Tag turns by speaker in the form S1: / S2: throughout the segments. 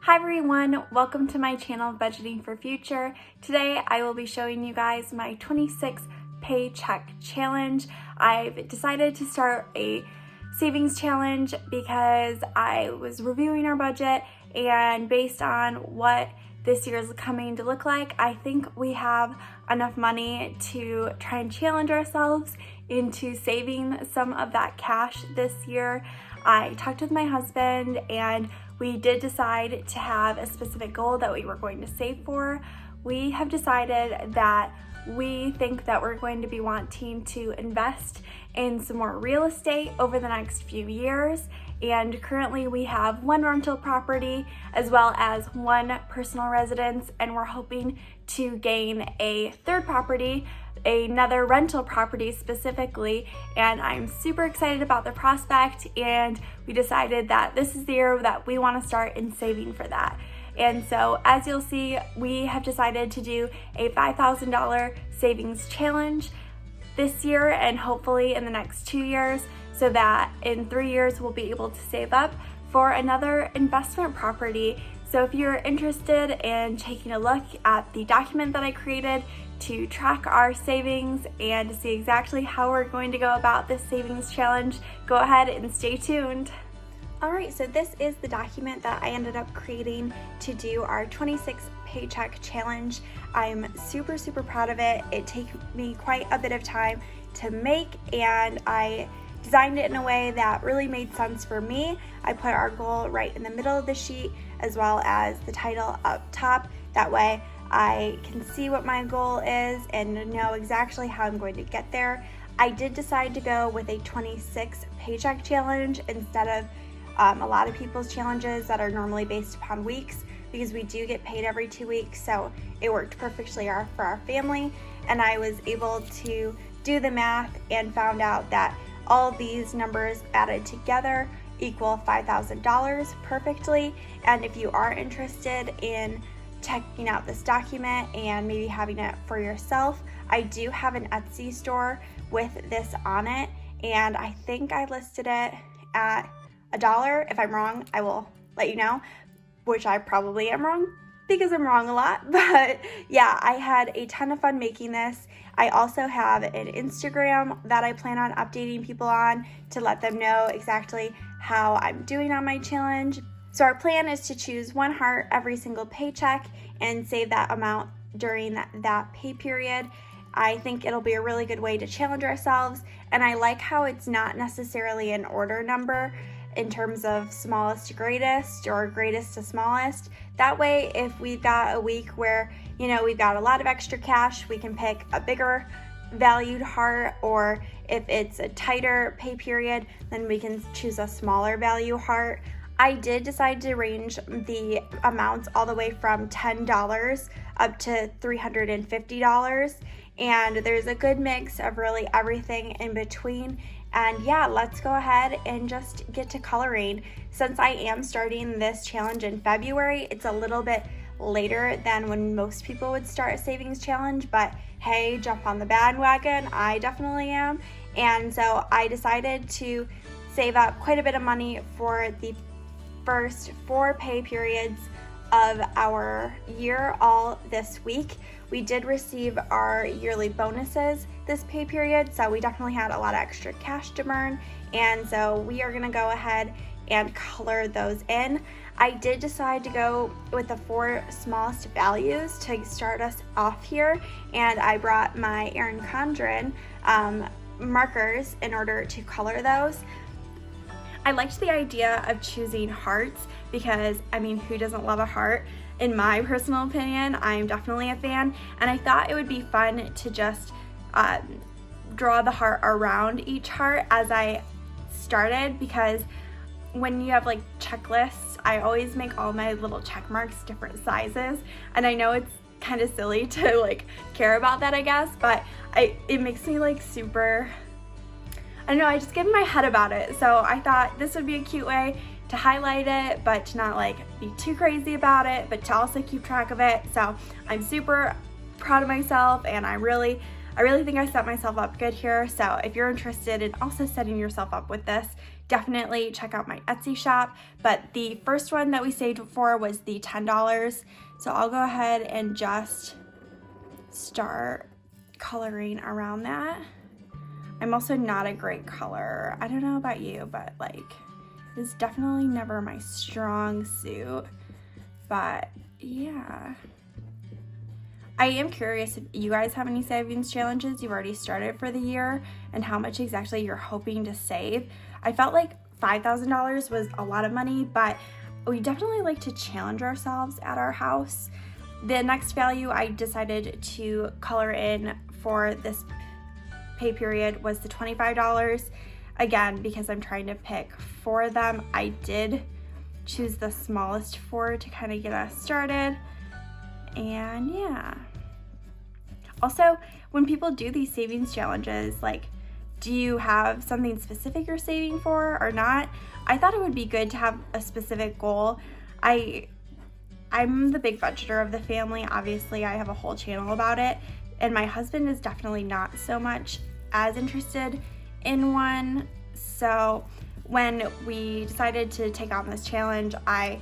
S1: Hi everyone, welcome to my channel Budgeting for Future. Today I will be showing you guys my 26 Paycheck challenge. I've decided to start a savings challenge because I was reviewing our budget, and based on what this year is coming to look like, I think we have enough money to try and challenge ourselves into saving some of that cash this year. I talked with my husband and we did decide to have a specific goal that we were going to save for. We have decided that we think that we're going to be wanting to invest in some more real estate over the next few years. And currently we have one rental property as well as one personal residence, and we're hoping to gain a third property, another rental property specifically, and I'm super excited about the prospect, and we decided that this is the year that we want to start in saving for that. And so as you'll see, we have decided to do a $5,000 savings challenge this year and hopefully in the next 2 years, so that in 3 years we'll be able to save up for another investment property. So if you're interested in taking a look at the document that I created to track our savings and to see exactly how we're going to go about this savings challenge, go ahead and stay tuned. Alright, so this is the document that I ended up creating to do our 26 Paycheck challenge. I'm super proud of it. It took me quite a bit of time to make, and I designed it in a way that really made sense for me. I put our goal right in the middle of the sheet as well as the title up top. That way I can see what my goal is and know exactly how I'm going to get there. I did decide to go with a 26 Paycheck challenge instead of a lot of people's challenges that are normally based upon weeks, because we do get paid every 2 weeks, so it worked perfectly for our family. And I was able to do the math and found out that all these numbers added together equal $5,000 perfectly. And if you are interested in checking out this document and maybe having it for yourself, I do have an Etsy store with this on it, and I think I listed it at $1. If I'm wrong, I will let you know, which I probably am wrong because I'm wrong a lot. But yeah, I had a ton of fun making this. I also have an Instagram that I plan on updating people on to let them know exactly how I'm doing on my challenge. So our plan is to choose one heart every single paycheck and save that amount during that pay period. I think it'll be a really good way to challenge ourselves, and I like how it's not necessarily an order number in terms of smallest to greatest or greatest to smallest. That way, if we've got a week where, we've got a lot of extra cash, we can pick a bigger valued heart, or if it's a tighter pay period, then we can choose a smaller value heart. I did decide to range the amounts all the way from $10 up to $350, and there's a good mix of really everything in between. And yeah, let's go ahead and just get to coloring. Since I am starting this challenge in February, it's a little bit later than when most people would start a savings challenge, but hey, jump on the bandwagon, I definitely am. And so I decided to save up quite a bit of money for the first 4 pay periods of our year all this week. We did receive our yearly bonuses this pay period, so we definitely had a lot of extra cash to burn, and so we are gonna go ahead and color those in. I did decide to go with the 4 smallest values to start us off here, and I brought my Erin Condren markers in order to color those. I liked the idea of choosing hearts because, who doesn't love a heart? In my personal opinion, I'm definitely a fan, and I thought it would be fun to just draw the heart around each heart as I started, because when you have like checklists, I always make all my little check marks different sizes, and I know it's kind of silly to like care about that, I guess, but it makes me like super, I don't know, I just get in my head about it. So I thought this would be a cute way to highlight it, but to not like be too crazy about it, but to also keep track of it. So I'm super proud of myself, and I really I really think I set myself up good here. So if you're interested in also setting yourself up with this, definitely check out my Etsy shop. But the first one that we saved for was the $10. So I'll go ahead and just start coloring around that. I'm also not a great color. I don't know about you, but like, it's definitely never my strong suit. But yeah. I am curious if you guys have any savings challenges you've already started for the year and how much exactly you're hoping to save. I felt like $5,000 was a lot of money, but we definitely like to challenge ourselves at our house. The next value I decided to color in for this pay period was the $25. Again, because I'm trying to pick 4 of them, I did choose the smallest 4 to kind of get us started. And yeah. Also, when people do these savings challenges, like, do you have something specific you're saving for or not? I thought it would be good to have a specific goal. I'm the big budgeter of the family. Obviously, I have a whole channel about it. And my husband is definitely not so much as interested in one. So when we decided to take on this challenge, I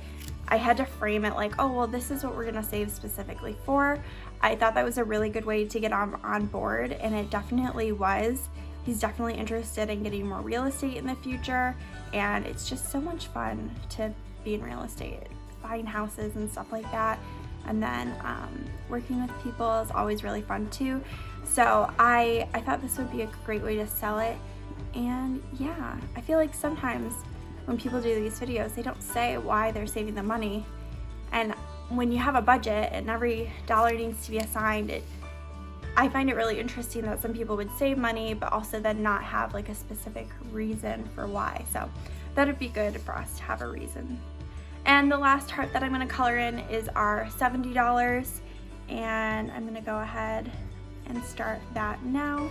S1: had to frame it like, oh, well, this is what we're gonna save specifically for. I thought that was a really good way to get on board, and it definitely was. He's definitely interested in getting more real estate in the future, and it's just so much fun to be in real estate, buying houses and stuff like that. And then working with people is always really fun too. So I thought this would be a great way to sell it. And yeah, I feel like sometimes when people do these videos, they don't say why they're saving the money. And when you have a budget and every dollar needs to be assigned, I find it really interesting that some people would save money, but also then not have like a specific reason for why. So that would be good for us to have a reason. And the last heart that I'm gonna color in is our $70. And I'm gonna go ahead and start that now.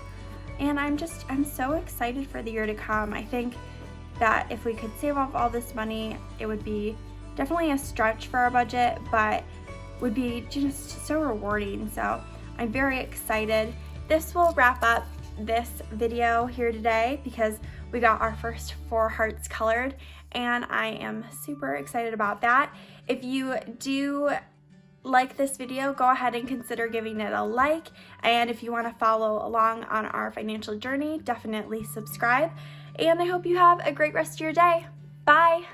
S1: And I'm so excited for the year to come. I think that if we could save off all this money, it would be definitely a stretch for our budget, but would be just so rewarding. So I'm very excited. This will wrap up this video here today because we got our first 4 hearts colored, and I am super excited about that. If you do like this video, go ahead and consider giving it a like, and if you want to follow along on our financial journey, definitely subscribe. And I hope you have a great rest of your day. Bye!